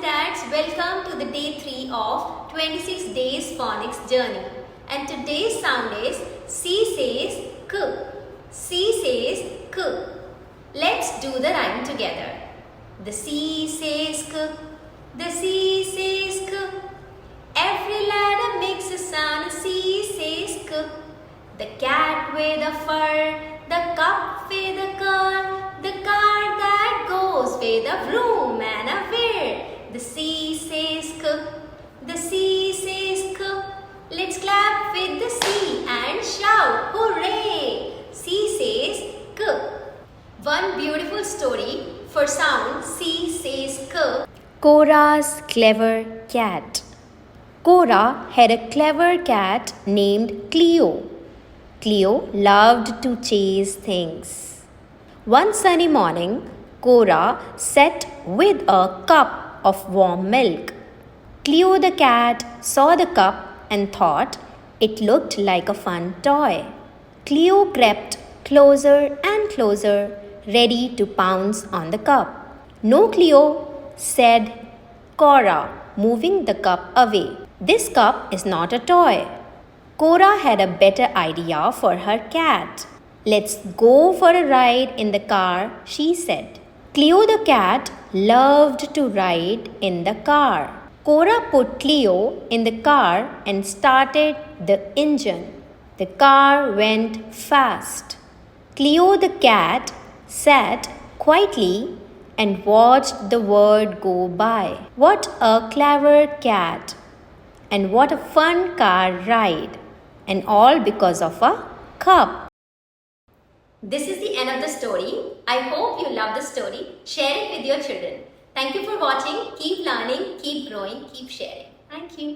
cats, welcome to the day 3 of 26 days phonics journey. And today's sound is C says K. C says K. Let's do the rhyme together. The C says K. The C says K. Every ladder makes a sound. C says K. The cat with the fur, the cup with the car, the car that goes with a broom and a wheel. The C says K. The C says K. Let's clap with the C and shout, hooray! C says K. One beautiful story for sound C says K. Cora's clever cat. Cora had a clever cat named Cleo. Cleo loved to chase things. One sunny morning, Cora sat with a cup of warm milk. Cleo the cat saw the cup and thought it looked like a fun toy. Cleo crept closer and closer, ready to pounce on the cup. "No, Cleo," said Cora, moving the cup away. "This cup is not a toy." Cora had a better idea for her cat. "Let's go for a ride in the car," she said. Cleo the cat loved to ride in the car. Cora put Cleo in the car and started the engine. The car went fast. Cleo the cat sat quietly and watched the world go by. What a clever cat! And what a fun car ride! And all because of a cup. This is the end of the story. I hope you love the story. Share it with your children. Thank you for watching. Keep learning, keep growing, keep sharing. Thank you.